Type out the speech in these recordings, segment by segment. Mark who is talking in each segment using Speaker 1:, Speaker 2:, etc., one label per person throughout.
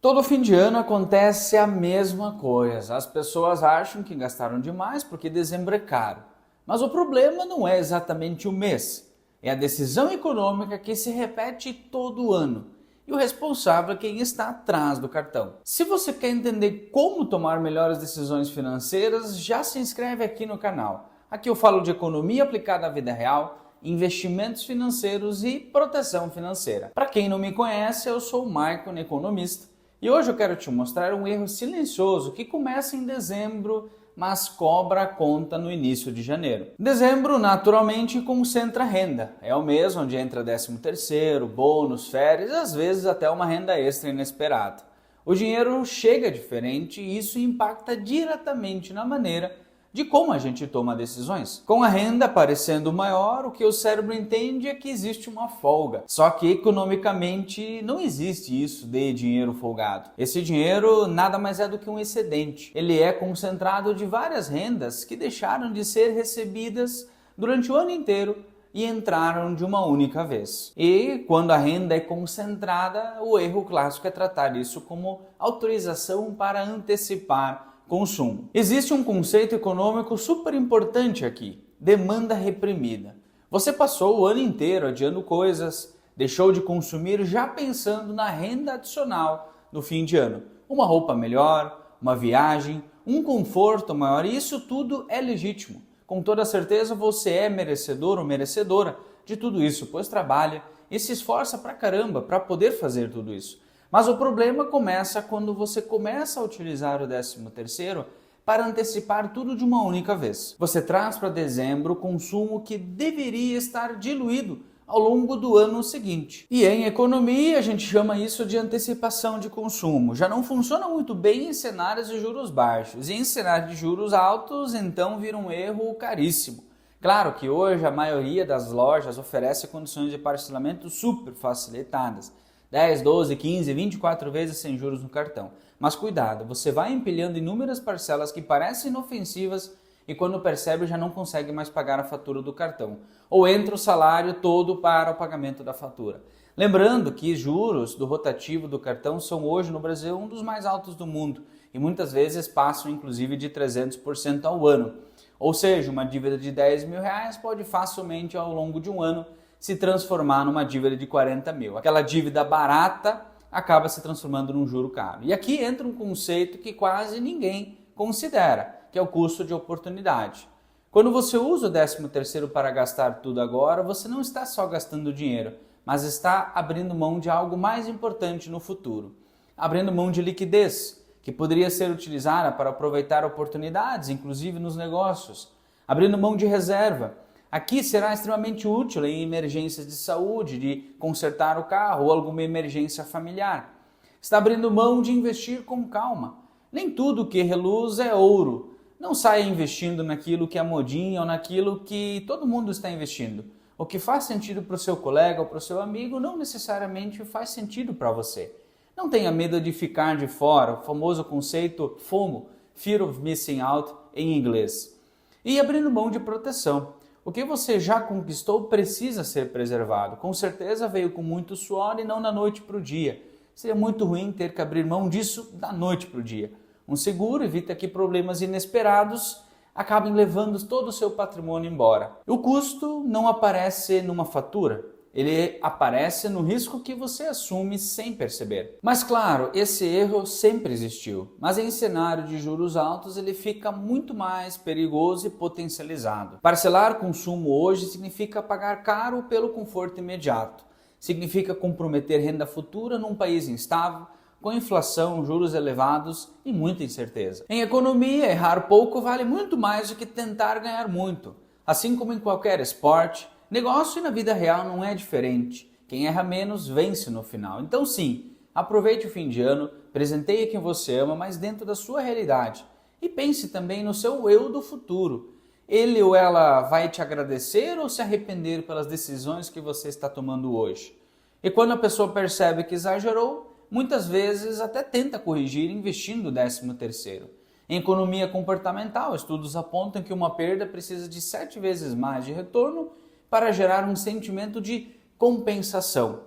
Speaker 1: Todo fim de ano acontece a mesma coisa. As pessoas acham que gastaram demais porque dezembro é caro. Mas o problema não é exatamente o mês, é a decisão econômica que se repete todo ano. E o responsável é quem está atrás do cartão. Se você quer entender como tomar melhores decisões financeiras, já se inscreve aqui no canal. Aqui eu falo de economia aplicada à vida real, investimentos financeiros e proteção financeira. Para quem não me conhece, eu sou o Maicon, economista. E hoje eu quero te mostrar um erro silencioso que começa em dezembro, mas cobra a conta no início de janeiro. Dezembro naturalmente concentra renda. É o mês onde entra 13º, bônus, férias e às vezes até uma renda extra inesperada. O dinheiro chega diferente e isso impacta diretamente na maneira de como a gente toma decisões. Com a renda parecendo maior, o que o cérebro entende é que existe uma folga. Só que economicamente não existe isso de dinheiro folgado. Esse dinheiro nada mais é do que um excedente. Ele é concentrado de várias rendas que deixaram de ser recebidas durante o ano inteiro e entraram de uma única vez. E quando a renda é concentrada, o erro clássico é tratar isso como autorização para antecipar consumo. Existe um conceito econômico super importante aqui: demanda reprimida. Você passou o ano inteiro adiando coisas, deixou de consumir já pensando na renda adicional no fim de ano. Uma roupa melhor, uma viagem, um conforto maior, e isso tudo é legítimo. Com toda certeza você é merecedor ou merecedora de tudo isso, pois trabalha e se esforça pra caramba para poder fazer tudo isso. Mas o problema começa quando você começa a utilizar o 13º para antecipar tudo de uma única vez. Você traz para dezembro o consumo que deveria estar diluído ao longo do ano seguinte. E em economia a gente chama isso de antecipação de consumo. Já não funciona muito bem em cenários de juros baixos. E em cenários de juros altos, então vira um erro caríssimo. Claro que hoje a maioria das lojas oferece condições de parcelamento super facilitadas. 10, 12, 15, 24 vezes sem juros no cartão. Mas cuidado, você vai empilhando inúmeras parcelas que parecem inofensivas e quando percebe já não consegue mais pagar a fatura do cartão. Ou entra o salário todo para o pagamento da fatura. Lembrando que juros do rotativo do cartão são hoje no Brasil um dos mais altos do mundo e muitas vezes passam inclusive de 300% ao ano. Ou seja, uma dívida de 10 mil reais pode facilmente ao longo de um ano se transformar numa dívida de 40 mil. Aquela dívida barata acaba se transformando num juro caro. E aqui entra um conceito que quase ninguém considera, que é o custo de oportunidade. Quando você usa o 13º para gastar tudo agora, você não está só gastando dinheiro, mas está abrindo mão de algo mais importante no futuro. Abrindo mão de liquidez, que poderia ser utilizada para aproveitar oportunidades, inclusive nos negócios. Abrindo mão de reserva. Aqui será extremamente útil em emergências de saúde, de consertar o carro ou alguma emergência familiar. Está abrindo mão de investir com calma. Nem tudo que reluz é ouro. Não saia investindo naquilo que é modinha ou naquilo que todo mundo está investindo. O que faz sentido para o seu colega ou para o seu amigo não necessariamente faz sentido para você. Não tenha medo de ficar de fora, o famoso conceito FOMO, Fear of Missing Out em inglês. E abrindo mão de proteção. O que você já conquistou precisa ser preservado. Com certeza veio com muito suor e não da noite para o dia. Seria muito ruim ter que abrir mão disso da noite para o dia. Um seguro evita que problemas inesperados acabem levando todo o seu patrimônio embora. O custo não aparece numa fatura. Ele aparece no risco que você assume sem perceber. Mas claro, esse erro sempre existiu, mas em cenário de juros altos ele fica muito mais perigoso e potencializado. Parcelar consumo hoje significa pagar caro pelo conforto imediato. Significa comprometer renda futura num país instável, com inflação, juros elevados e muita incerteza. Em economia, errar pouco vale muito mais do que tentar ganhar muito. Assim como em qualquer esporte, negócio e na vida real não é diferente. Quem erra menos vence no final. Então sim, aproveite o fim de ano, presenteie quem você ama, mas dentro da sua realidade. E pense também no seu eu do futuro. Ele ou ela vai te agradecer ou se arrepender pelas decisões que você está tomando hoje? E quando a pessoa percebe que exagerou, muitas vezes até tenta corrigir investindo o 13º. Em economia comportamental, estudos apontam que uma perda precisa de 7 vezes mais de retorno para gerar um sentimento de compensação.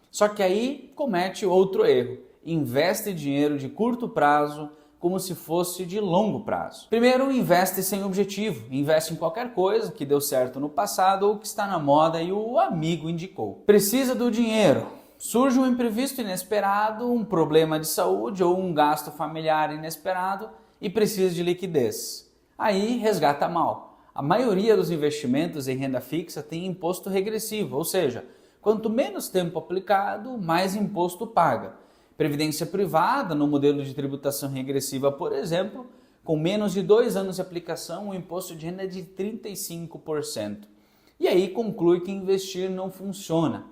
Speaker 1: Só que aí comete outro erro. investe dinheiro de curto prazo como se fosse de longo prazo. Primeiro, investe sem objetivo, investe em qualquer coisa que deu certo no passado ou que está na moda e o amigo indicou. Precisa do dinheiro, surge um imprevisto inesperado, um problema de saúde ou um gasto familiar inesperado e precisa de liquidez. Aí resgata mal. A maioria dos investimentos em renda fixa tem imposto regressivo, ou seja, quanto menos tempo aplicado, mais imposto paga. Previdência privada, no modelo de tributação regressiva, por exemplo, com menos de 2 anos de aplicação, o imposto de renda é de 35%. E aí conclui que investir não funciona.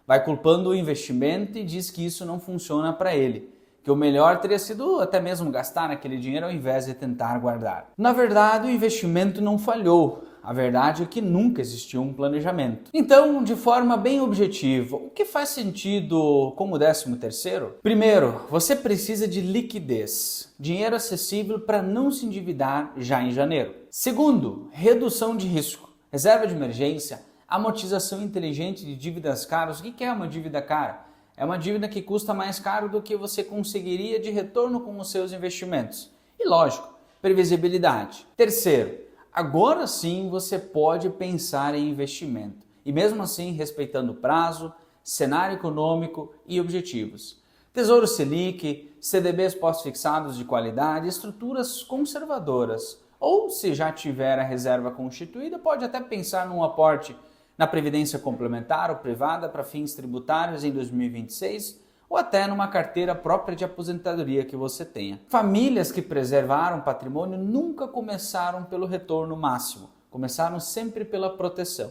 Speaker 1: Vai culpando o investimento e diz que isso não funciona para ele, que o melhor teria sido até mesmo gastar aquele dinheiro ao invés de tentar guardar. Na verdade, o investimento não falhou. A verdade é que nunca existiu um planejamento. Então, de forma bem objetiva, o que faz sentido como 13º? Primeiro, você precisa de liquidez, dinheiro acessível para não se endividar já em janeiro. Segundo, redução de risco, reserva de emergência, amortização inteligente de dívidas caras. O que é uma dívida cara? É uma dívida que custa mais caro do que você conseguiria de retorno com os seus investimentos. E lógico, previsibilidade. Terceiro, agora sim você pode pensar em investimento. E mesmo assim respeitando prazo, cenário econômico e objetivos. Tesouro Selic, CDBs pós-fixados de qualidade, estruturas conservadoras. Ou se já tiver a reserva constituída, pode até pensar num aporte na previdência complementar ou privada para fins tributários em 2026 ou até numa carteira própria de aposentadoria que você tenha. Famílias que preservaram patrimônio nunca começaram pelo retorno máximo, começaram sempre pela proteção.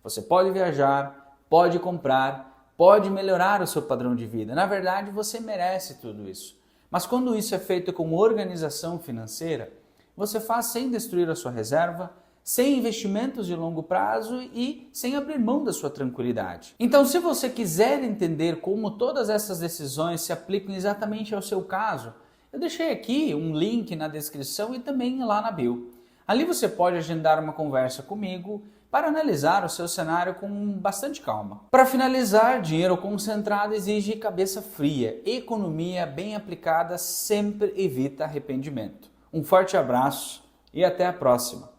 Speaker 1: Você pode viajar, pode comprar, pode melhorar o seu padrão de vida. Na verdade, você merece tudo isso. Mas quando isso é feito com organização financeira, você faz sem destruir a sua reserva, sem investimentos de longo prazo e sem abrir mão da sua tranquilidade. Então, se você quiser entender como todas essas decisões se aplicam exatamente ao seu caso, eu deixei aqui um link na descrição e também lá na bio. Ali você pode agendar uma conversa comigo para analisar o seu cenário com bastante calma. Para finalizar, dinheiro concentrado exige cabeça fria. Economia bem aplicada sempre evita arrependimento. Um forte abraço e até a próxima!